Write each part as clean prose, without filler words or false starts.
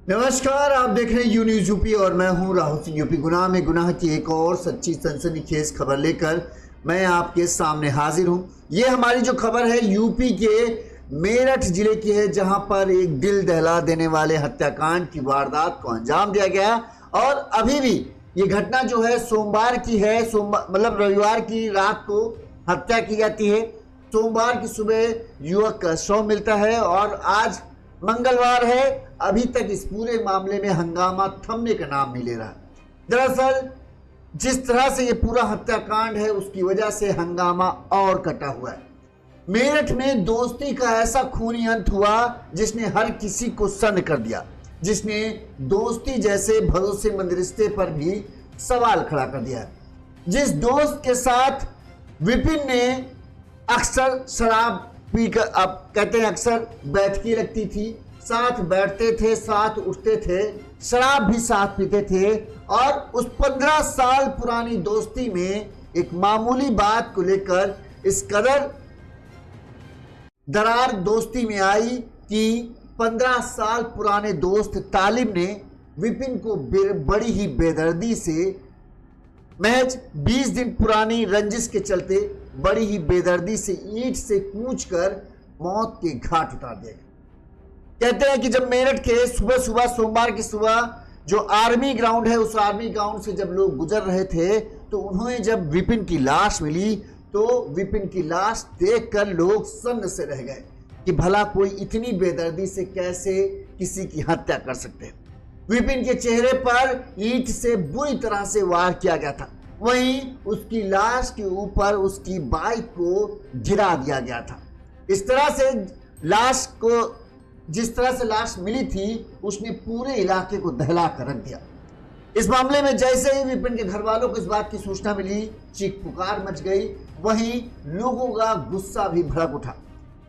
नमस्कार, आप देख रहे हैं यू न्यूज यूपी और मैं हूं राहुल सिंह यूपी। गुनाह में गुनाह की एक और सच्ची सनसनीखेज खबर लेकर मैं आपके सामने हाजिर हूं। ये हमारी जो खबर है यूपी के मेरठ जिले की है, जहां पर एक दिल दहला देने वाले हत्याकांड की वारदात को अंजाम दिया गया। और अभी भी ये घटना जो है सोमवार की है, मतलब रविवार की रात को हत्या की जाती है। सोमवार की सुबह युवक का शव मिलता है और आज मंगलवार है। अभी तक इस पूरे मामले में हंगामा थमने का नाम नहीं ले रहा। दरअसल जिस तरह से ये पूरा हत्याकांड है उसकी वजह से हंगामा और कटा हुआ है। मेरठ में दोस्ती का ऐसा खूनी अंत हुआ जिसने हर किसी को सन्न कर दिया, जिसने दोस्ती जैसे भरोसेमंद रिश्ते पर भी सवाल खड़ा कर दिया। जिस दोस्त के साथ विपिन ने अक्सर शराब पीकर, अब कहते हैं अक्सर बैठकी रखती थी, साथ बैठते थे, साथ उठते थे, शराब भी साथ पीते थे। और उस 15 साल पुरानी दोस्ती में एक मामूली बात को लेकर इस कदर दरार दोस्ती में आई कि 15 साल पुराने दोस्त तालिब ने विपिन को बड़ी ही बेदर्दी से, महज 20 दिन पुरानी रंजिश के चलते बड़ी ही बेदर्दी से ईंट से कूचकर मौत के घाट उतार दिया गया। कहते हैं कि जब मेरठ के सुबह सोमवार की सुबह जो आर्मी ग्राउंड है, उस आर्मी ग्राउंड से जब लोग गुजर रहे थे तो उन्हें जब विपिन की लाश मिली तो विपिन की लाश देखकर लोग सन्न से रह गए कि भला कोई इतनी बेदर्दी से कैसे किसी की हत्या कर सकते हैं। विपिन के चेहरे पर ईंट से बुरी तरह से वार किया गया था। वहीं उसकी लाश के ऊपर उसकी बाइक को गिरा दिया गया था। इस तरह से लाश को, जिस तरह से लाश मिली थी, उसने पूरे इलाके को दहला कर रख दिया। इस मामले में जैसे ही विपिन के घर वालों को इस बात की सूचना मिली, चीख पुकार मच गई। वहीं लोगों का गुस्सा भी भड़क उठा।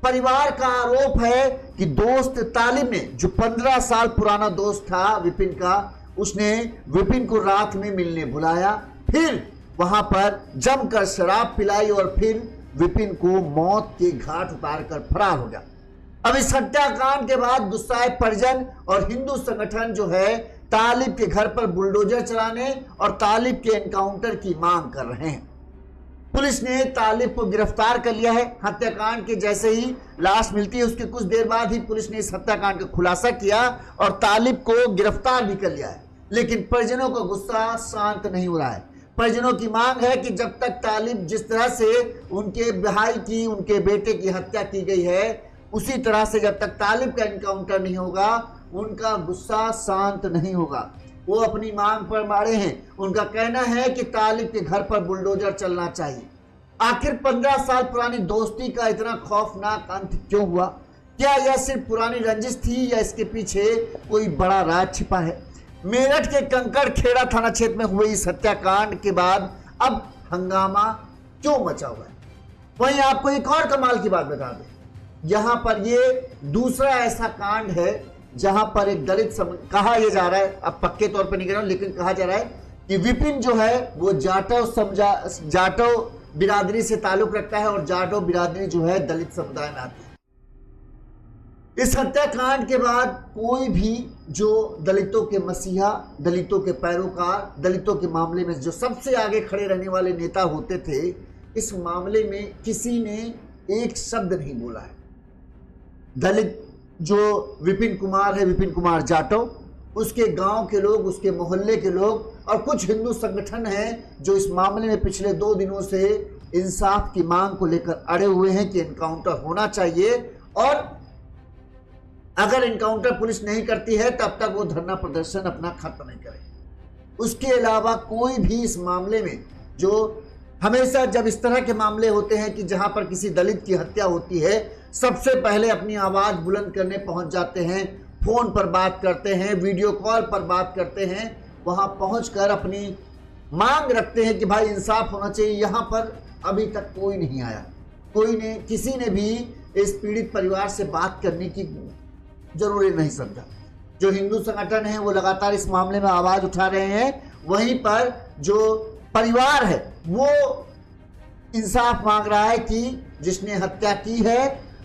परिवार का आरोप है कि दोस्त तालिब ने, जो 15 साल पुराना दोस्त था विपिन का, उसने विपिन को रात में मिलने बुलाया, फिर वहां पर जमकर शराब पिलाई और फिर विपिन को मौत के घाट उतारकर फरार हो गया। अब इस हत्याकांड के बाद गुस्साए परिजन और हिंदू संगठन जो है तालिब के घर पर बुलडोजर चलाने और तालिब के एनकाउंटर की मांग कर रहे हैं। पुलिस ने तालिब को गिरफ्तार कर लिया है। हत्याकांड के जैसे ही लाश मिलती है उसके कुछ देर बाद ही पुलिस ने इस हत्याकांड का खुलासा किया और तालिब को गिरफ्तार भी कर लिया है। लेकिन परिजनों का गुस्सा शांत नहीं हो रहा है। परिजनों की मांग है कि जब तक तालिब, जिस तरह से उनके भाई की, उनके बेटे की हत्या की गई है, उसी तरह से जब तक तालिब का एनकाउंटर नहीं होगा, उनका गुस्सा शांत नहीं होगा। वो अपनी मांग पर मारे हैं। उनका कहना है कि तालिब के घर पर बुलडोजर चलना चाहिए। आखिर 15 साल पुरानी दोस्ती का इतना खौफनाक अंत क्यों हुआ? क्या यह सिर्फ पुरानी रंजिश थी या इसके पीछे कोई बड़ा राज छिपा है? मेरठ के कंकड़ खेड़ा थाना क्षेत्र में हुए इस हत्याकांड के बाद अब हंगामा क्यों मचा हुआ है? वहीं आपको एक और कमाल की बात बता दें, यहां पर ये दूसरा ऐसा कांड है जहां पर एक दलित कहा यह जा रहा है, अब पक्के तौर पर नहीं कह रहा हूं, लेकिन कहा जा रहा है कि विपिन जो है वो जाटव बिरादरी से ताल्लुक रखता है और जाटव बिरादरी जो है दलित समुदाय में आती है। इस हत्याकांड के बाद कोई भी जो दलितों के मसीहा, दलितों के पैरोकार, दलितों के मामले में जो सबसे आगे खड़े रहने वाले नेता होते थे, इस मामले में किसी ने एक शब्द नहीं बोला है। दलित जो विपिन कुमार है, विपिन कुमार जाटव, उसके गांव के लोग, उसके मोहल्ले के लोग और कुछ हिंदू संगठन हैं जो इस मामले में पिछले 2 दिनों से इंसाफ की मांग को लेकर अड़े हुए हैं कि एनकाउंटर होना चाहिए और अगर एनकाउंटर पुलिस नहीं करती है तब तक वो धरना प्रदर्शन अपना खत्म नहीं करेंगे। उसके अलावा कोई भी इस मामले में, जो हमेशा जब इस तरह के मामले होते हैं कि जहां पर किसी दलित की हत्या होती है, सबसे पहले अपनी आवाज बुलंद करने पहुंच जाते हैं, फोन पर बात करते हैं, वीडियो कॉल पर बात करते हैं, वहां पहुंचकर अपनी मांग रखते हैं कि भाई इंसाफ होना चाहिए। यहां पर अभी तक कोई नहीं आया, किसी ने भी इस पीड़ित परिवार से बात करने की जरूरी नहीं समझा। जो हिंदू संगठन है वो लगातार इस मामले में आवाज उठा रहे हैं, वहीं पर जो परिवार है वो इंसाफ मांग रहा है कि जिसने हत्या की है,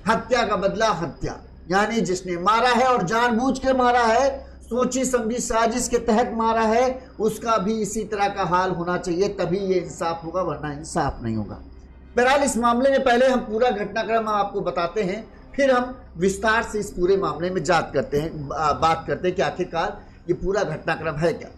हत्या का बदला हत्या, यानी जिसने मारा है और जानबूझ के मारा है, सोची समझी साजिश के तहत मारा है, उसका भी इसी तरह का हाल होना चाहिए, तभी ये इंसाफ होगा, वरना इंसाफ नहीं होगा। बहरहाल इस मामले में पहले हम पूरा घटनाक्रम आपको बताते हैं, फिर हम विस्तार से इस पूरे मामले में बात करते हैं कि आखिरकार ये पूरा घटनाक्रम है क्या।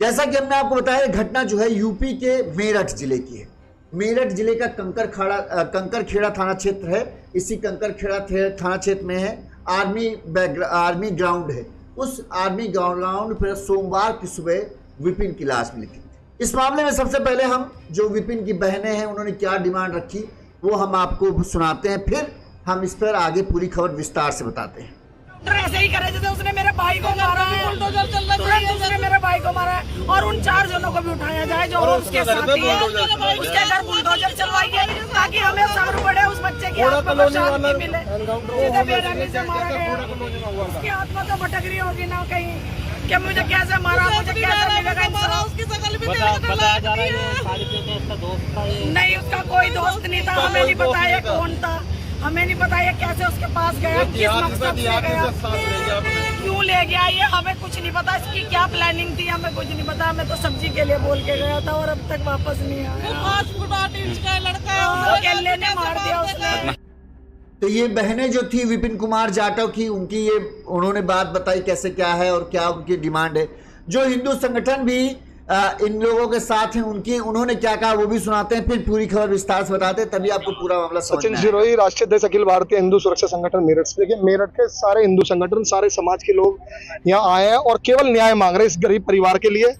जैसा कि हमने आपको बताया, घटना जो है यूपी के मेरठ जिले की है। मेरठ जिले का कंकरखेड़ा थाना क्षेत्र है। इसी कंकरखेड़ा थाना क्षेत्र में है आर्मी ग्राउंड है। उस आर्मी ग्राउंड पर सोमवार की सुबह विपिन की लाश मिली थी। इस मामले में सबसे पहले हम जो विपिन की बहनें हैं उन्होंने क्या डिमांड रखी वो हम आपको सुनाते हैं, फिर हम इस पर आगे पूरी खबर विस्तार से बताते हैं। ऐसे ही करे जैसे उसने मेरे भाई को मारा है, तुरंत उसने मेरे भाई को मारा है, और उन 4 जनों को भी उठाया जाए जो उसके साथी है। उसके घर बुलडोजर चलवाइए ताकि हमें सब्र पड़े, उस बच्चे की आत्मा को शांति मिले। जिसे बेरहमी से मारा गया उसकी आत्मा तो भटक रही होगी ना कहीं कि मुझे कैसे मारा, मुझे कैसे मिलेगा इंसाफ। नहीं, उसका कोई दोस्त नहीं था, हमें नहीं पता ये कौन था, हमें नहीं पता ये कैसे उसके पास गया, किस मकसद से गया, क्यों ले गया, ये हमें कुछ नहीं पता। इसकी क्या प्लानिंग थी हमें कुछ नहीं पता। हमें तो सब्जी के लिए बोल के गया था और अब तक वापस नहीं आया। 5 फुट 8 इंच का लड़का है, अकेले ने मार दिया उसने। तो ये बहनें जो थी विपिन कुमार जाटव की, उनकी ये उन्होंने बात बताई कैसे क्या है और क्या उनकी डिमांड है। जो हिंदू संगठन भी इन लोगों के साथ हैं उन्होंने क्या कहा वो भी सुनाते हैं, फिर पूरी खबर विस्तार से बताते हैं, तभी आपको पूरा मामला समझ में आएगा। सचिन सिरोही, राष्ट्रीय अध्यक्ष अखिल भारतीय हिंदू सुरक्षा संगठन मेरठ से। देखिए, मेरठ के सारे हिंदू संगठन, सारे समाज के लोग यहाँ आए हैं और केवल न्याय मांग रहे हैं इस गरीब परिवार के लिए।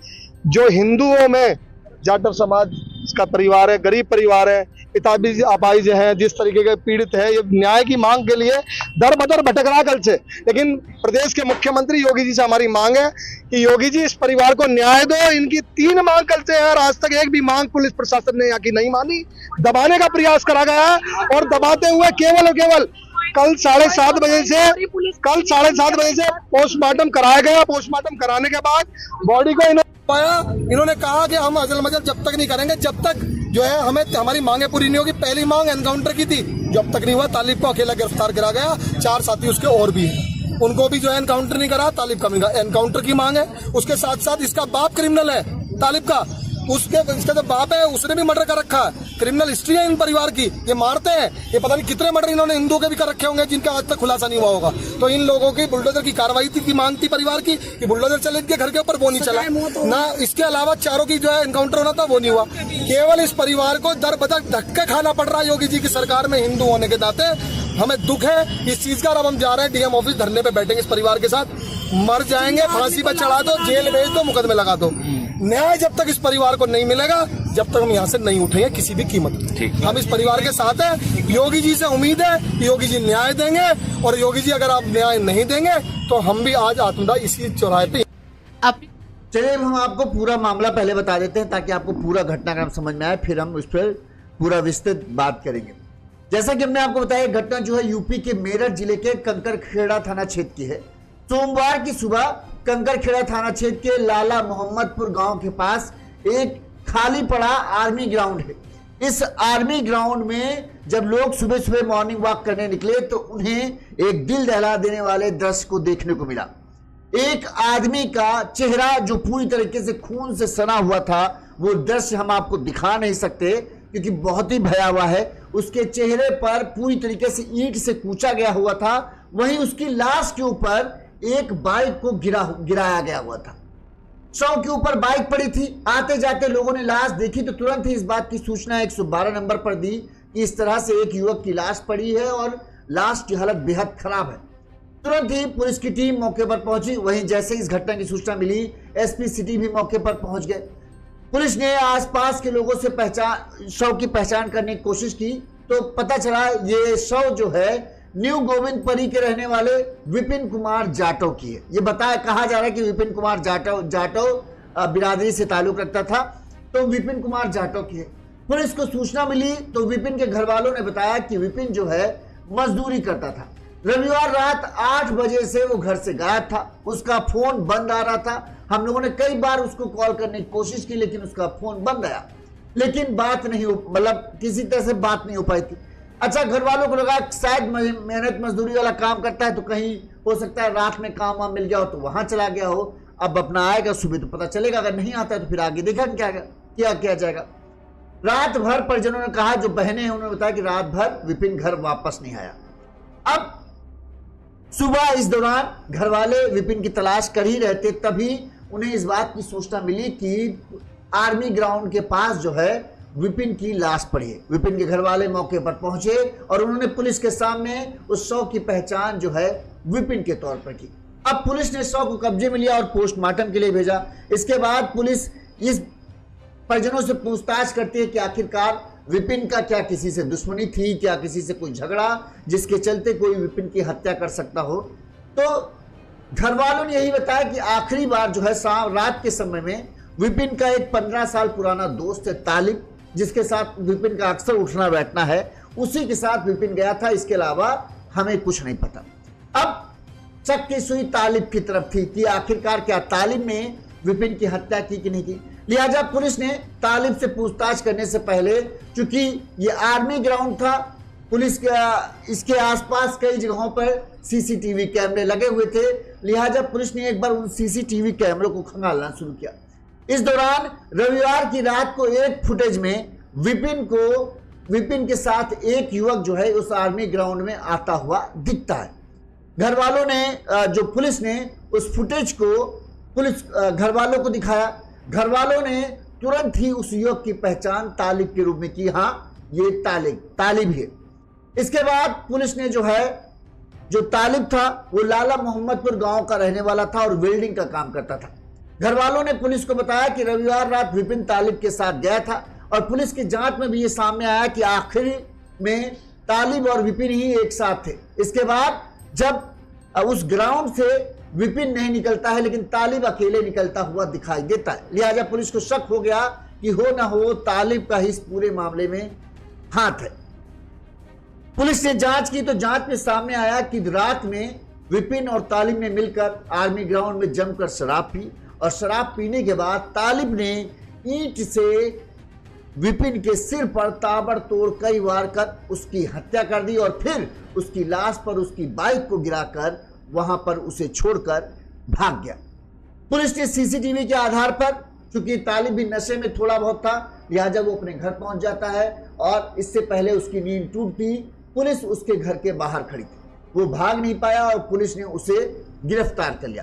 जो हिंदुओं में जाटव समाज का परिवार है, गरीब परिवार है, पिताजी अपाहिज हैं, जिस तरीके के पीड़ित है, ये न्याय की मांग के लिए दर बदर भटक रहा कल से। लेकिन प्रदेश के मुख्यमंत्री योगी जी से हमारी मांग है कि योगी जी इस परिवार को न्याय दो। इनकी 3 मांग कल से है और आज तक एक भी मांग पुलिस प्रशासन ने यहाँ की नहीं मानी। दबाने का प्रयास करा गया है और दबाते हुए केवल और केवल कल 7:30 बजे से पोस्टमार्टम कराया गया। पोस्टमार्टम कराने के बाद बॉडी को इन्होंने कहा कि हम अजल मजल जब तक नहीं करेंगे जब तक जो है हमारी मांगे पूरी नहीं होगी। पहली मांग एनकाउंटर की थी, जब तक नहीं हुआ तालिब को अकेला गिरफ्तार करा गया। 4 साथी उसके और भी हैं, उनको भी जो है एनकाउंटर नहीं करा। तालिब का मिला एनकाउंटर की मांग है। उसके साथ साथ इसका बाप क्रिमिनल है, तालिब का, इसका जो बाप है उसने भी मर्डर कर रखा है। क्रिमिनल हिस्ट्री है इन परिवार की, ये मारते हैं। ये पता नहीं कितने मर्डर इन्होंने हिंदुओं के भी कर रखे होंगे जिनका आज तक खुलासा नहीं हुआ होगा। तो इन लोगों की बुलडोजर की कार्रवाई की मांग थी परिवार की कि बुलडोजर चले इनके घर के ऊपर, वो नहीं चला ना। इसके अलावा 4 की जो है एनकाउंटर होना था वो नहीं हुआ। केवल इस परिवार को दर बदर धक्के खाना पड़ रहा है योगी जी की सरकार में। हिंदू होने के नाते हमें दुख है इस चीज का। अब हम जा रहे हैं डीएम ऑफिस, धरने पे बैठेंगे इस परिवार के साथ। मर जाएंगे, फांसी पर चढ़ा दो, जेल भेज दो, मुकदमे लगा दो। न्याय जब तक इस परिवार को नहीं मिलेगा जब तक हम यहाँ से नहीं उठेंगे किसी भी कीमत पर। हम इस परिवार के साथ हैं। योगी जी से उम्मीद है कि योगी जी न्याय देंगे, और योगी जी अगर आप न्याय नहीं देंगे तो हम भी आज आत्मदाह इसी चौराहे पे। चलिए हम आपको पूरा मामला पहले बता देते हैं ताकि आपको पूरा घटनाक्रम समझ में आए, फिर हम उस पर पूरा विस्तृत बात करेंगे। जैसा कि हमने आपको बताया, घटना जो है यूपी के मेरठ जिले के कंकरखेड़ा थाना क्षेत्र की है। सोमवार की सुबह कंकरखेड़ा थाना क्षेत्र के लाला मोहम्मदपुर गांव के पास एक खाली पड़ा आर्मी ग्राउंड है। इस आर्मी ग्राउंड में जब लोग सुबह सुबह मॉर्निंग वॉक करने निकले तो उन्हें एक दिल दहला देने वाले दृश्य को देखने को मिला। एक आदमी का चेहरा जो पूरी तरीके से खून से सना हुआ था, वो दृश्य हम आपको दिखा नहीं सकते क्योंकि बहुत ही भयावह है। उसके चेहरे पर पूरी तरीके से ईंट से कूचा गया हुआ था। वहीं उसकी लाश के ऊपर एक बाइक को गिराया गया हुआ था। शव के ऊपर बाइक पड़ी थी। आते जाते लोगों ने लाश देखी तो तुरंत ही इस बात की सूचना 112 नंबर पर दी कि इस तरह से एक युवक की लाश पड़ी है और लाश की हालत बेहद खराब है। तुरंत ही पुलिस की टीम मौके पर पहुंची। वहीं जैसे इस घटना की सूचना मिली, एसपी सिटी भी मौके पर पहुंच गए। पुलिस ने आसपास के लोगों से शव की पहचान करने की कोशिश की तो पता चला ये शव जो है न्यू गोविंदपुरी के रहने वाले विपिन कुमार जाटव की है। ये कहा जा रहा है कि विपिन कुमार जाटव बिरादरी से ताल्लुक रखता था, तो विपिन कुमार जाटव की है। पुलिस को सूचना मिली तो विपिन के घर वालों ने बताया कि विपिन जो है मजदूरी करता था। रविवार रात 8 बजे से वो घर से गायब था। उसका फोन बंद आ रहा था। हम लोगों ने कई बार उसको कॉल करने की कोशिश की लेकिन उसका फोन बंद आया, लेकिन बात नहीं किसी तरह से बात नहीं हो पाई थी। अच्छा, घर वालों को लगा शायद मेहनत मजदूरी वाला काम करता है तो कहीं हो सकता है रात में काम वाम मिल गया हो तो वहां चला गया हो। अब अपना आएगा सुबह तो पता चलेगा, अगर नहीं आता तो फिर आगे देखा क्या किया जाएगा। रात भर परिजनों ने कहा, जो बहनें हैं उन्होंने बताया कि रात भर विपिन घर वापस नहीं आया। अब सुबह इस दौरान घर वाले विपिन की तलाश कर ही रहते, तभी उन्हें इस बात की सूचना मिली कि आर्मी ग्राउंड के पास जो है विपिन की लाश पड़ी है। विपिन के घर वाले मौके पर पहुंचे और उन्होंने पुलिस के सामने उस शव की पहचान जो है विपिन के तौर पर की। अब पुलिस ने शव को कब्जे में लिया और पोस्टमार्टम के लिए भेजा। इसके बाद पुलिस इस परिजनों से पूछताछ करती है कि आखिरकार विपिन का क्या किसी से दुश्मनी थी, क्या किसी से कोई झगड़ा जिसके चलते कोई विपिन की हत्या कर सकता हो। तो घर वालों ने यही बताया कि आखिरी बार जो है रात के समय में विपिन का एक 15 साल पुराना दोस्त है तालिब, जिसके साथ विपिन का अक्सर उठना बैठना है, उसी के साथ विपिन गया था। इसके अलावा हमें कुछ नहीं पता। अब शक की सुई तालिब की तरफ थी कि आखिरकार क्या तालिब ने विपिन की हत्या की कि नहीं की। लिहाजा पुलिस ने तालिब से पूछताछ करने से पहले, चूंकि ये आर्मी ग्राउंड था, पुलिस इसके आसपास कई जगहों पर सीसीटीवी कैमरे लगे हुए थे, लिहाजा पुलिस ने एक बार उन सीसीटीवी कैमरों को खंगालना शुरू किया। इस दौरान रविवार की रात को एक फुटेज में विपिन के साथ एक युवक जो है उस आर्मी ग्राउंड में आता हुआ दिखता है। घर वालों ने पुलिस ने उस फुटेज को घर वालों को दिखाया। घर वालों ने तुरंत ही उस युवक की पहचान तालिब के रूप में की। हाँ, ये तालिब है। इसके बाद पुलिस ने जो तालिब था वो लाला मोहम्मदपुर गांव का रहने वाला था और वेल्डिंग का काम करता था। घर वालों ने पुलिस को बताया कि रविवार रात विपिन तालिब के साथ गया था और पुलिस की जांच में भी ये सामने आया कि आखिर में तालिब और विपिन ही एक साथ थे। इसके बाद जब उस ग्राउंड से विपिन नहीं निकलता है लेकिन तालिब अकेले निकलता हुआ दिखाई देता है, लिहाजा पुलिस को शक हो गया कि हो ना हो तालिब का इस पूरे मामले में हाथ है। पुलिस ने जांच की तो जांच में सामने आया कि रात में विपिन और तालिब ने मिलकर आर्मी ग्राउंड में जमकर शराब पी और शराब पीने के बाद तालिब ने ईंट से विपिन के सिर पर ताबड़तोड़ कई वार कर उसकी हत्या कर दी और फिर उसकी लाश पर उसकी बाइक को गिराकर वहां पर उसे छोड़कर भाग गया। पुलिस ने सीसीटीवी के आधार पर, चूंकि तालिब भी नशे में थोड़ा बहुत था, लिहाजा वो अपने घर पहुंच जाता है और इससे पहले उसकी नींद टूटती पुलिस उसके घर के बाहर खड़ी थी। वो भाग नहीं पाया और पुलिस ने उसे गिरफ्तार कर लिया।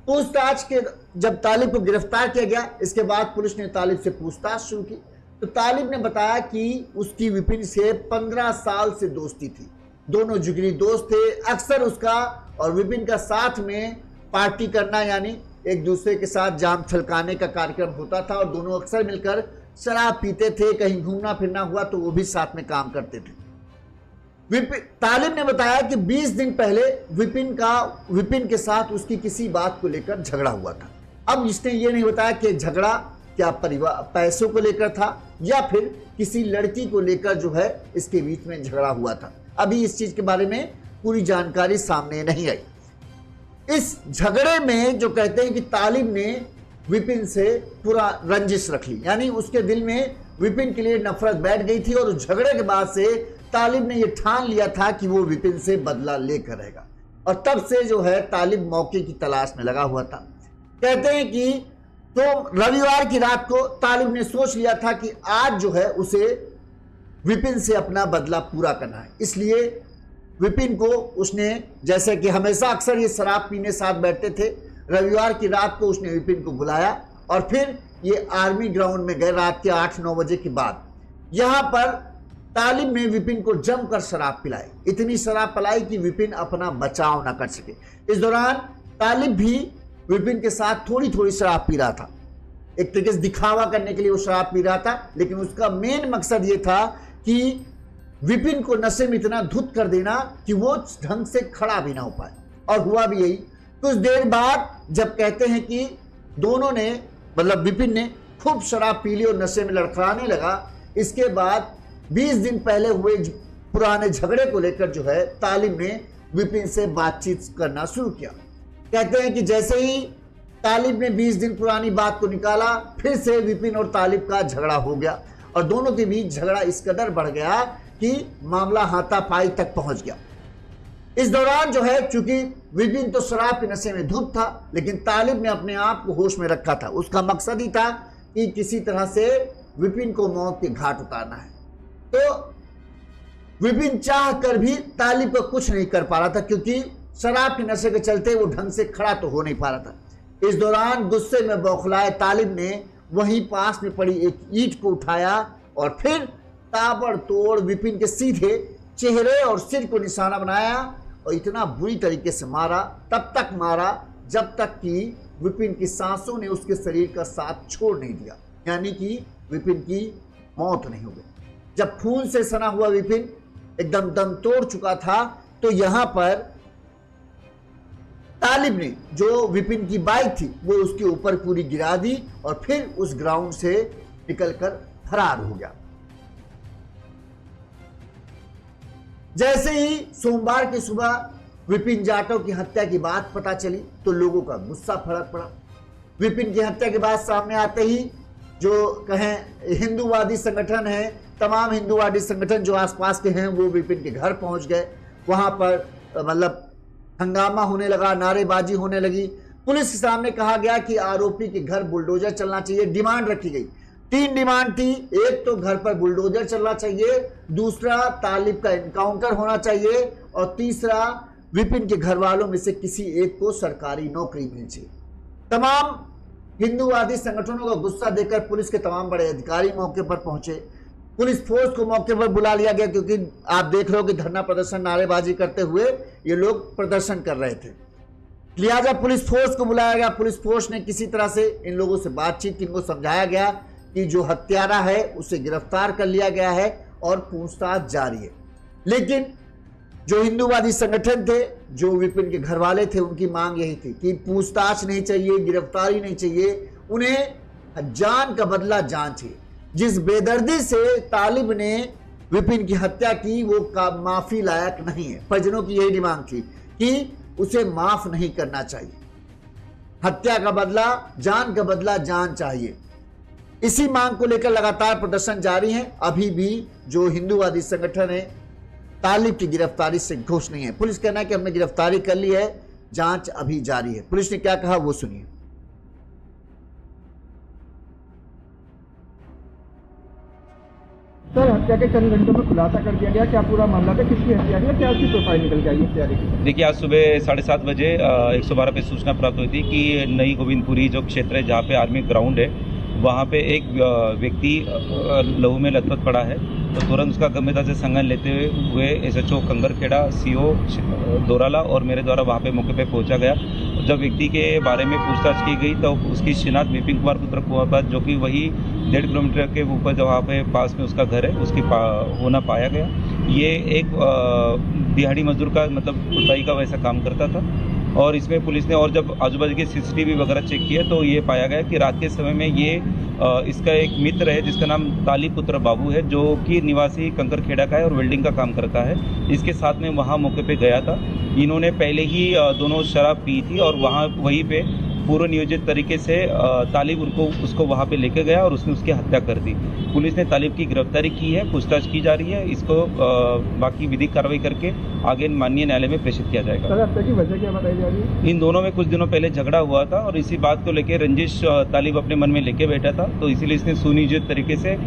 पूछताछ के जब तालिब को गिरफ्तार किया गया, इसके बाद पुलिस ने तालिब से पूछताछ शुरू की तो तालिब ने बताया कि उसकी विपिन से 15 साल से दोस्ती थी। दोनों जिगरी दोस्त थे। अक्सर उसका और विपिन का साथ में पार्टी करना, यानी एक दूसरे के साथ जाम छलकाने का कार्यक्रम होता था और दोनों अक्सर मिलकर शराब पीते थे। कहीं घूमना फिरना हुआ तो वो भी साथ में काम करते थे। तालिब ने बताया कि 20 दिन पहले विपिन के साथ उसकी किसी बात को लेकर झगड़ा हुआ था। अब इसने ये नहीं बताया कि झगड़ा क्या परिवार पैसों को लेकर था या फिर किसी लड़की को लेकर जो है इसके बीच में झगड़ा हुआ था। अभी इस चीज के बारे में पूरी जानकारी सामने नहीं आई। इस झगड़े में जो कहते हैं कि तालिब ने विपिन से पूरा रंजिश रख ली, यानी उसके दिल में विपिन के लिए नफरत बैठ गई थी और उस झगड़े के बाद से तालिब ने यह ठान लिया था कि वो विपिन से बदला लेकर रहेगा और तब से जो है तालिब मौके की तलाश में लगा हुआ था। कहते हैं कि तो रविवार की रात को तालिब ने सोच लिया था कि आज जो है उसे विपिन से अपना बदला पूरा करना है। इसलिए विपिन को उसने, जैसे कि हमेशा अक्सर ये शराब पीने साथ बैठते थे, रविवार की रात को उसने विपिन को बुलाया और फिर ये आर्मी ग्राउंड में गए रात के 8-9 बजे के बाद। यहां पर तालिब ने विपिन को जमकर शराब पिलाई, इतनी शराब पिलाई कि विपिन अपना बचाव ना कर सके। इस दौरान तालिब भी विपिन के साथ थोड़ी थोड़ी शराब पी रहा था। एक तरीके से दिखावा करने के लिए वो शराब पी रहा था, लेकिन उसका मेन मकसद ये था कि विपिन को नशे में इतना धुत कर देना कि वो ढंग से खड़ा भी ना हो पाए। और हुआ भी यही। कुछ देर बाद जब कहते हैं कि दोनों ने, मतलब विपिन ने खूब शराब पी ली और नशे में लड़खड़ाने लगा, इसके बाद 20 दिन पहले हुए पुराने झगड़े को लेकर जो है तालिब ने विपिन से बातचीत करना शुरू किया। कहते हैं कि जैसे ही तालिब ने 20 दिन पुरानी बात को निकाला, फिर से विपिन और तालिब का झगड़ा हो गया और दोनों के बीच झगड़ा इस कदर बढ़ गया कि मामला हाथापाई तक पहुंच गया। इस दौरान जो है, चूंकि विपिन तो शराब के नशे में धुत था, लेकिन तालिब ने अपने आप को होश में रखा था। उसका मकसद ही था कि किसी तरह से विपिन को मौत के घाट उतारना है। तो विपिन चाह कर भी तालिब को कुछ नहीं कर पा रहा था, क्योंकि शराब के नशे के चलते वो ढंग से खड़ा तो हो नहीं पा रहा था। इस दौरान गुस्से में बौखलाए तालिब ने वहीं पास में पड़ी एक ईंट को उठाया और फिर ताबड़तोड़ विपिन के सीधे चेहरे और सिर को निशाना बनाया और इतना बुरी तरीके से मारा, तब तक मारा जब तक कि विपिन की सांसों ने उसके शरीर का साथ छोड़ नहीं दिया, यानी कि विपिन की मौत नहीं हो गई। जब खून से सना हुआ विपिन एकदम दम तोड़ चुका था, तो यहां पर तालिब ने जो विपिन की बाइक थी वो उसके ऊपर पूरी गिरा दी और फिर उस ग्राउंड से निकलकर फरार हो गया। जैसे ही सोमवार की सुबह विपिन जाटव की हत्या की बात पता चली तो लोगों का गुस्सा भड़क पड़ा। विपिन की हत्या की बात सामने आते ही जो कहें हिंदूवादी संगठन है, तमाम हिंदूवादी संगठन जो आसपास के हैं वो विपिन के घर पहुंच गए। वहां पर मतलब हंगामा होने लगा, नारेबाजी होने लगी। पुलिस के सामने कहा गया कि आरोपी के घर बुलडोजर चलना चाहिए। डिमांड रखी गई, 3 डिमांड थी। एक तो घर पर बुलडोजर चलना चाहिए, दूसरा तालिब का एनकाउंटर होना चाहिए और तीसरा विपिन के घर वालों में से किसी एक को सरकारी नौकरी मिलनी चाहिए। तमाम हिंदूवादी संगठनों का गुस्सा देखकर पुलिस के तमाम बड़े अधिकारी मौके पर पहुंचे। पुलिस फोर्स को मौके पर बुला लिया गया, क्योंकि आप देख रहे हो कि धरना प्रदर्शन, नारेबाजी करते हुए ये लोग प्रदर्शन कर रहे थे। लिहाजा पुलिस फोर्स को बुलाया गया। पुलिस फोर्स ने किसी तरह से इन लोगों से बातचीत की, इनको समझाया गया कि जो हत्यारा है उसे गिरफ्तार कर लिया गया है और पूछताछ जारी है। लेकिन जो हिंदूवादी संगठन थे, जो विपिन के घर वाले थे, उनकी मांग यही थी कि पूछताछ नहीं चाहिए, गिरफ्तारी नहीं चाहिए, उन्हें जान का बदला जान चाहिए। जिस बेदर्दी से तालिब ने विपिन की हत्या की वो माफी लायक नहीं है। परिजनों की यही डिमांड थी कि उसे माफ नहीं करना चाहिए। हत्या का बदला, जान का बदला जान चाहिए। इसी मांग को लेकर लगातार प्रदर्शन जारी है। अभी भी जो हिंदूवादी संगठन है तालिब की गिरफ्तारी से खुश नहीं है। पुलिस कहना है कि हमने गिरफ्तारी कर ली है, जांच अभी जारी है। पुलिस ने क्या कहा वो सुनिए। सर, हत्या के चंद घंटों में खुलासा कर दिया गया, क्या पूरा मामला था, किसकी हत्या की, क्या उसकी प्रोफाइल निकल के आई हत्या की? देखिए, आज सुबह 7:30 बजे 112 पे सूचना प्राप्त हुई थी कि नई गोविंदपुरी जो क्षेत्र है जहाँ पे आर्मी ग्राउंड है, वहाँ पे एक व्यक्ति लहू में लथपथ पड़ा है। तो तुरंत उसका गंभीरता से संज्ञान लेते हुए SHO कंगरखेड़ा, CO दोराला और मेरे द्वारा वहाँ पे मौके पे पहुँचा गया। जब व्यक्ति के बारे में पूछताछ की गई तो उसकी शिनाख्त विपिन कुमार पुत्र कुआबाद, जो कि वही 1.5 किलोमीटर के ऊपर जहाँ पे पास में उसका घर है, उसकी होना पाया गया। ये एक दिहाड़ी मजदूर का मतलब खुदाई का वैसा काम करता था। और इसमें पुलिस ने और जब आजू बाजू के CCTV वगैरह चेक किया तो ये पाया गया कि रात के समय में ये इसका एक मित्र है जिसका नाम तालिब पुत्र बाबू है, जो कि निवासी कंकरखेड़ा का है और वेल्डिंग का काम करता है। इसके साथ में वहाँ मौके पे गया था। इन्होंने पहले ही दोनों शराब पी थी और वहीं पे पूर्व नियोजित तरीके से तालिब उसको वहाँ पे लेके गया और उसने उसकी हत्या कर दी। पुलिस ने तालिब की गिरफ्तारी की है, पूछताछ की जा रही है। इसको बाकी विधिक कार्रवाई करके आगे माननीय न्यायालय में प्रेषित किया जाएगा। सर, हत्या की वजह क्या बताई जा रही है? इन दोनों में कुछ दिनों पहले झगड़ा हुआ था और इसी बात को लेकर रंजिश तालिब अपने मन में लेके बैठा था, तो इसीलिए इसने सुनियोजित तरीके से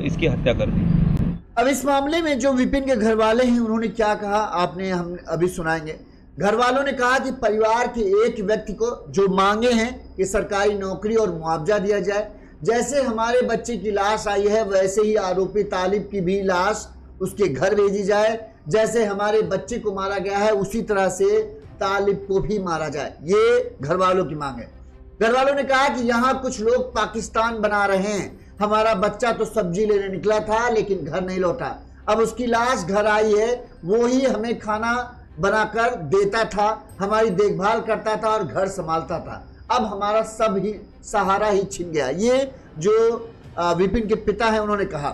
इसकी हत्या कर दी। अब इस मामले में जो विपिन के घर वाले हैं उन्होंने क्या कहा आपने हम अभी सुनाएंगे। घर वालों ने कहा कि परिवार के एक व्यक्ति को जो मांगे हैं कि सरकारी नौकरी और मुआवजा दिया जाए। जैसे हमारे बच्चे की लाश आई है वैसे ही आरोपी तालिब की भी लाश उसके घर भेजी जाए। जैसे हमारे बच्चे को मारा गया है उसी तरह से तालिब को भी मारा जाए, ये घर वालों की मांग है। घर वालों ने कहा कि यहाँ कुछ लोग पाकिस्तान बना रहे हैं। हमारा बच्चा तो सब्जी लेने निकला था लेकिन घर नहीं लौटा। अब उसकी लाश घर आई है, वो ही हमें खाना बनाकर देता था, हमारी देखभाल करता था और घर संभालता था। अब हमारा सब ही सहारा ही छिन गया। ये जो विपिन के पिता हैं उन्होंने कहा।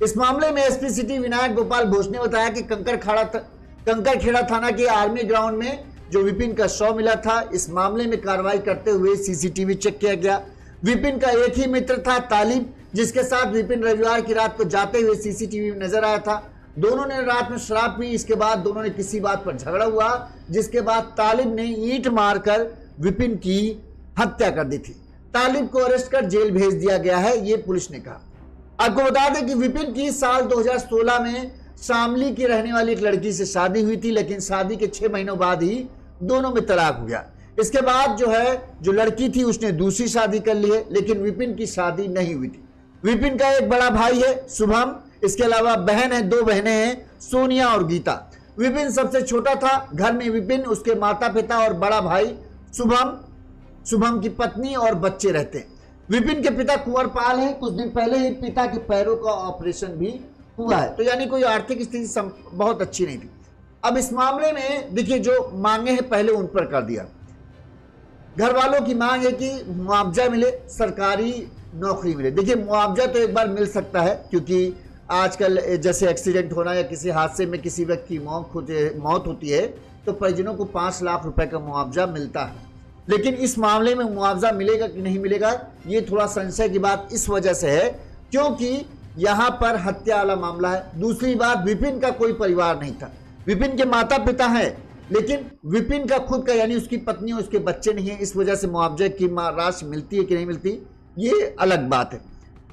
इस मामले में SP सिटी विनायक गोपाल घोष ने बताया कि कंकरखेड़ा थाना के आर्मी ग्राउंड में जो विपिन का शव मिला था, इस मामले में कार्रवाई करते हुए CCTV चेक किया गया। विपिन का एक ही मित्र था तालिब, जिसके साथ विपिन रविवार की रात को जाते हुए CCTV में नजर आया था। दोनों ने रात में शराब पी, इसके बाद दोनों ने किसी बात पर झगड़ा हुआ, जिसके बाद तालिब ने ईंट मारकर विपिन की हत्या कर दी थी। तालिब को अरेस्ट कर जेल भेज दिया गया है, ये पुलिस ने कहा। आपको बता दें कि विपिन की साल 2016 में शामली की रहने वाली एक लड़की से शादी हुई थी, लेकिन शादी के 6 महीनों बाद ही दोनों में तलाक हो गया। इसके बाद जो लड़की थी उसने दूसरी शादी कर ली है, लेकिन विपिन की शादी नहीं हुई थी। विपिन का एक बड़ा भाई है शुभम, इसके अलावा बहन है, 2 बहनें हैं, सोनिया और गीता। विपिन सबसे छोटा था घर में। विपिन, उसके माता पिता और बड़ा भाई शुभम की पत्नी और बच्चे रहते हैं। विपिन के पिता कुंवर पाल हैं। कुछ दिन पहले ही पिता के पैरों का ऑपरेशन भी हुआ है, तो यानी कोई आर्थिक स्थिति बहुत अच्छी नहीं थी। अब इस मामले में देखिए, जो मांगे हैं पहले उन पर कर दिया। घर वालों की मांग है कि मुआवजा मिले, सरकारी नौकरी मिले। देखिए, मुआवजा तो एक बार मिल सकता है, क्योंकि आजकल जैसे एक्सीडेंट होना या किसी हादसे में किसी व्यक्ति की मौत होती है तो परिजनों को 5 लाख रुपए का मुआवजा मिलता है। लेकिन इस मामले में मुआवजा मिलेगा कि नहीं मिलेगा, ये थोड़ा संशय की बात इस वजह से है क्योंकि यहां पर हत्या वाला मामला है। दूसरी बात, विपिन का कोई परिवार नहीं था। विपिन के माता पिता हैं, लेकिन विपिन का खुद का यानी उसकी पत्नी और उसके बच्चे नहीं है। इस वजह से मुआवजे की राशि मिलती है कि नहीं मिलती, ये अलग बात है।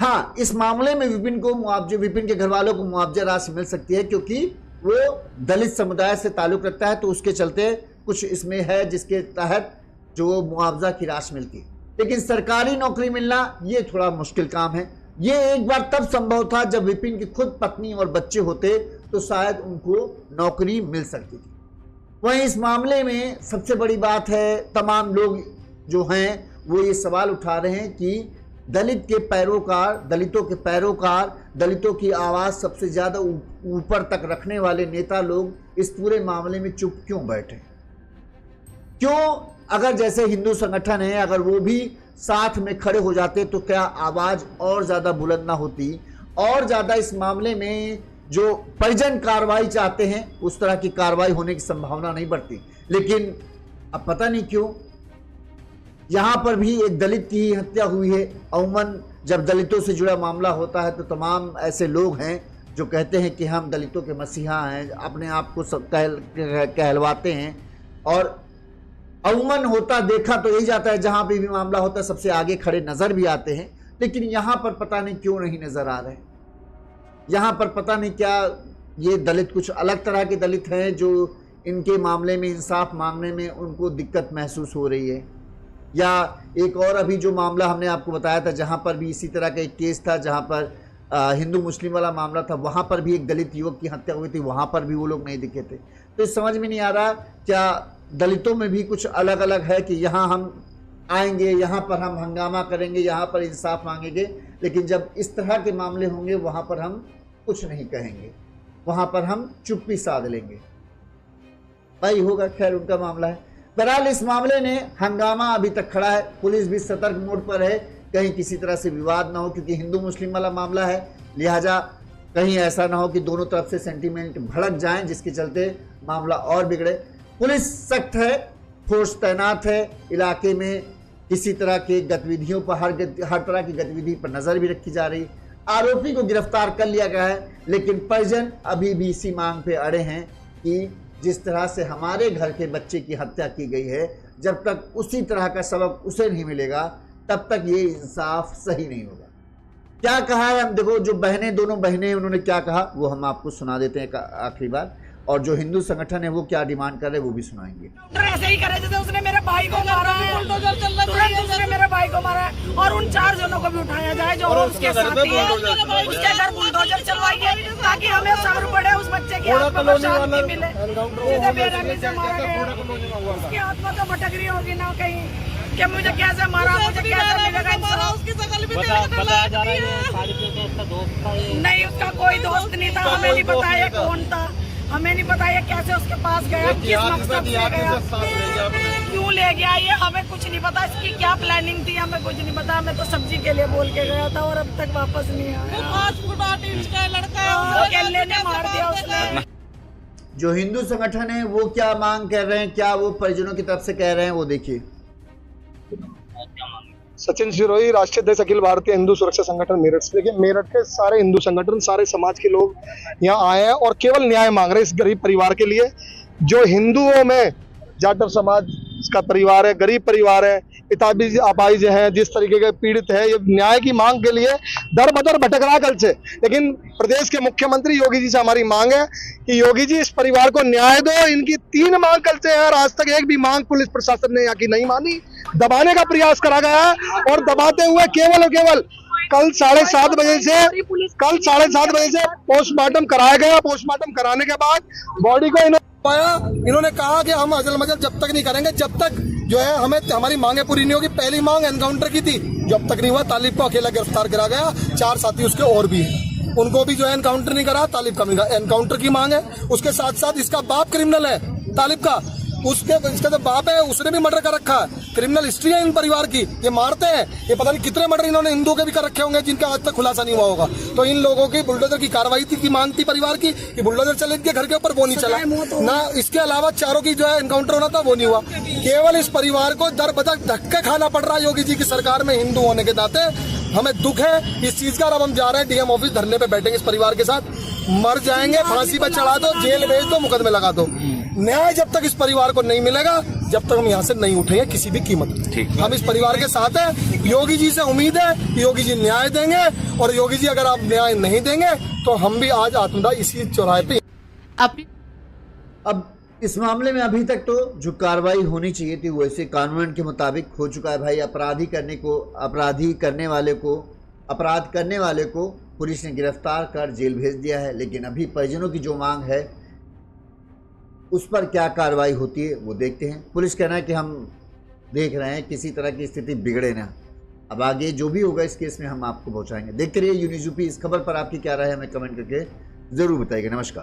हाँ, इस मामले में विपिन के घर वालों को मुआवजा राशि मिल सकती है, क्योंकि वो दलित समुदाय से ताल्लुक रखता है, तो उसके चलते कुछ इसमें है जिसके तहत जो मुआवजा की राशि मिलती है। लेकिन सरकारी नौकरी मिलना ये थोड़ा मुश्किल काम है। ये एक बार तब संभव था जब विपिन की खुद पत्नी और बच्चे होते तो शायद उनको नौकरी मिल सकती थी। वहीं इस मामले में सबसे बड़ी बात है, तमाम लोग जो हैं वो ये सवाल उठा रहे हैं कि दलितों के पैरोकार, दलितों की आवाज़ सबसे ज़्यादा ऊपर तक रखने वाले नेता लोग इस पूरे मामले में चुप क्यों बैठे? क्यों? अगर जैसे हिंदू संगठन है, अगर वो भी साथ में खड़े हो जाते तो क्या आवाज़ और ज़्यादा बुलंद ना होती, और ज़्यादा इस मामले में जो परिजन कार्रवाई चाहते हैं उस तरह की कार्रवाई होने की संभावना नहीं बढ़ती। लेकिन अब पता नहीं क्यों यहाँ पर भी एक दलित की हत्या हुई है। अमूमन जब दलितों से जुड़ा मामला होता है तो तमाम ऐसे लोग हैं जो कहते हैं कि हम दलितों के मसीहा हैं, अपने आप को सब कहलवाते हैं, और अमूमन होता देखा तो यही जाता है, जहाँ पे भी मामला होता है सबसे आगे खड़े नज़र भी आते हैं। लेकिन यहाँ पर पता नहीं क्यों नहीं नज़र आ रहे। यहाँ पर पता नहीं क्या ये दलित कुछ अलग तरह के दलित हैं जो इनके मामले में इंसाफ मांगने में उनको दिक्कत महसूस हो रही है, या एक और अभी जो मामला हमने आपको बताया था जहाँ पर भी इसी तरह का एक केस था, जहाँ पर हिंदू मुस्लिम वाला मामला था, वहाँ पर भी एक दलित युवक की हत्या हुई थी, वहाँ पर भी वो लोग नहीं दिखे थे। तो समझ में नहीं आ रहा क्या दलितों में भी कुछ अलग अलग है कि यहाँ हम आएंगे, यहाँ पर हम हंगामा करेंगे, यहाँ पर इंसाफ मांगेंगे, लेकिन जब इस तरह के मामले होंगे वहाँ पर हम कुछ नहीं कहेंगे, वहाँ पर हम चुप्पी साध लेंगे। भाई होगा, खैर उनका मामला है। बहरहाल इस मामले ने हंगामा अभी तक खड़ा है। पुलिस भी सतर्क मोड पर है, कहीं किसी तरह से विवाद ना हो, क्योंकि हिंदू मुस्लिम वाला मामला है, लिहाजा कहीं ऐसा ना हो कि दोनों तरफ से सेंटीमेंट भड़क जाएं, जिसके चलते मामला और बिगड़े। पुलिस सख्त है, फोर्स तैनात है, इलाके में किसी तरह के गतिविधियों पर हर तरह की गतिविधि पर नजर भी रखी जा रही। आरोपी को गिरफ्तार कर लिया गया है, लेकिन परिजन अभी भी इसी मांग पे अड़े हैं कि जिस तरह से हमारे घर के बच्चे की हत्या की गई है, जब तक उसी तरह का सबक उसे नहीं मिलेगा तब तक ये इंसाफ सही नहीं होगा। क्या कहा है, हम देखो, जो दोनों बहनें उन्होंने क्या कहा वो हम आपको सुना देते हैं आखिरी बार, और जो हिंदू संगठन है वो क्या डिमांड कर रहे हैं वो भी सुनाएंगे। ऐसे ही करे जैसे उसने मेरे भाई को मारा है, तुरंत उसने मेरे भाई को मारा है, और उन 4 जनों को भी उठाया जाए जो उसके साथी है। उसके घर बुलडोजर चलवाइए ताकि हमें सब्र पड़े, उस बच्चे की आत्मा को शांति मिले। बेरहमी से मारा गया, उसकी आत्मा तो भटक रही होगी ना कहीं कि मुझे कैसे मारा, मुझे कैसे मिलेगा इंसाफ। उसकी शकल भी बताया जा रहा है नहीं, उसका कोई दोस्त नहीं था, हमें नहीं पता ये कौन था, हमें नहीं पता ये कैसे उसके पास गया, किस मकसद से गया, क्यों ले गया, ये हमें कुछ नहीं पता। इसकी क्या प्लानिंग थी हमें कुछ नहीं पता। हमें तो सब्जी के लिए बोल के गया था और अब तक वापस नहीं आया। 5 फुट 8 इंच का लड़का अकेले ने मार दिया उसने। जो हिंदू संगठन है वो क्या मांग कर रहे हैं, क्या वो परिजनों की तरफ से कह रहे हैं, वो देखिए। सचिन सिरोही, राष्ट्रीय अध्यक्ष अखिल भारतीय हिंदू सुरक्षा संगठन मेरठ से। देखिए मेरठ के सारे हिंदू संगठन, सारे समाज के लोग यहाँ आए हैं और केवल न्याय मांग रहे हैं इस गरीब परिवार के लिए, जो हिंदुओं में जाटव समाज का परिवार है, गरीब परिवार है, पिताजी अपाहिज हैं, जिस तरीके के पीड़ित है, ये न्याय की मांग के लिए दर बदर भटक रहा कल से। लेकिन प्रदेश के मुख्यमंत्री योगी जी से हमारी मांग है कि योगी जी इस परिवार को न्याय दो। इनकी 3 मांग कल से है और आज तक एक भी मांग पुलिस प्रशासन ने यहाँ की नहीं मानी, दबाने का प्रयास करा गया है और दबाते हुए केवल और केवल कल 7:30 बजे से पोस्टमार्टम कराया गया। पोस्टमार्टम कराने के बाद बॉडी को इन्होंने कहा कि हम अजल मजल जब तक नहीं करेंगे जब तक जो है हमें हमारी मांगे पूरी नहीं होगी। पहली मांग एनकाउंटर की थी, जब तक नहीं हुआ तालिब को अकेला गिरफ्तार करा गया, 4 साथी उसके और भी हैं, उनको भी जो है एनकाउंटर नहीं करा, तालिब का मिला एनकाउंटर की मांग है। उसके साथ साथ इसका बाप क्रिमिनल है तालिब का, इसका जो बाप है उसने भी मर्डर कर रखा है, क्रिमिनल हिस्ट्री है इन परिवार की, ये मारते हैं, ये पता नहीं कितने मर्डर इन्होंने हिंदुओं के भी कर रखे होंगे जिनका आज तक खुलासा नहीं हुआ होगा। तो इन लोगों की बुलडोजर की कार्रवाई की मांग थी परिवार की कि बुलडोजर चले इनके घर के ऊपर, वो नहीं चला ना। इसके अलावा चारों की जो है एनकाउंटर होना था वो नहीं हुआ। केवल इस परिवार को दर बदर धक्के खाना पड़ रहा है योगी जी की सरकार में हिंदू होने के नाते। हमें दुख है इस चीज का। अब हम जा रहे हैं डीएम ऑफिस, धरने पे बैठेंगे इस परिवार के साथ, मर जाएंगे, फांसी पे चढ़ा दो, जेल भेज दो, मुकदमे लगा दो। न्याय जब तक इस परिवार को नहीं मिलेगा जब तक हम यहाँ से नहीं उठेंगे किसी भी कीमत पे। हम इस परिवार के साथ हैं। योगी जी से उम्मीद है कि योगी जी न्याय देंगे और योगी जी अगर आप न्याय नहीं देंगे तो हम भी आज आत्मदाह इसी चौराहे पे। अब इस मामले में अभी तक तो जो कार्रवाई होनी चाहिए थी वैसे कानून के मुताबिक हो चुका है भाई। अपराध करने वाले को पुलिस ने गिरफ्तार कर जेल भेज दिया है। लेकिन अभी परिजनों की जो मांग है उस पर क्या कार्रवाई होती है वो देखते हैं। पुलिस कहना है कि हम देख रहे हैं किसी तरह की स्थिति बिगड़े ना। अब आगे जो भी होगा इस केस में हम आपको पहुंचाएंगे। देखते रहिए यूनिज़ यूपी। इस खबर पर आपकी क्या राय है हमें कमेंट करके जरूर बताइएगा। नमस्कार।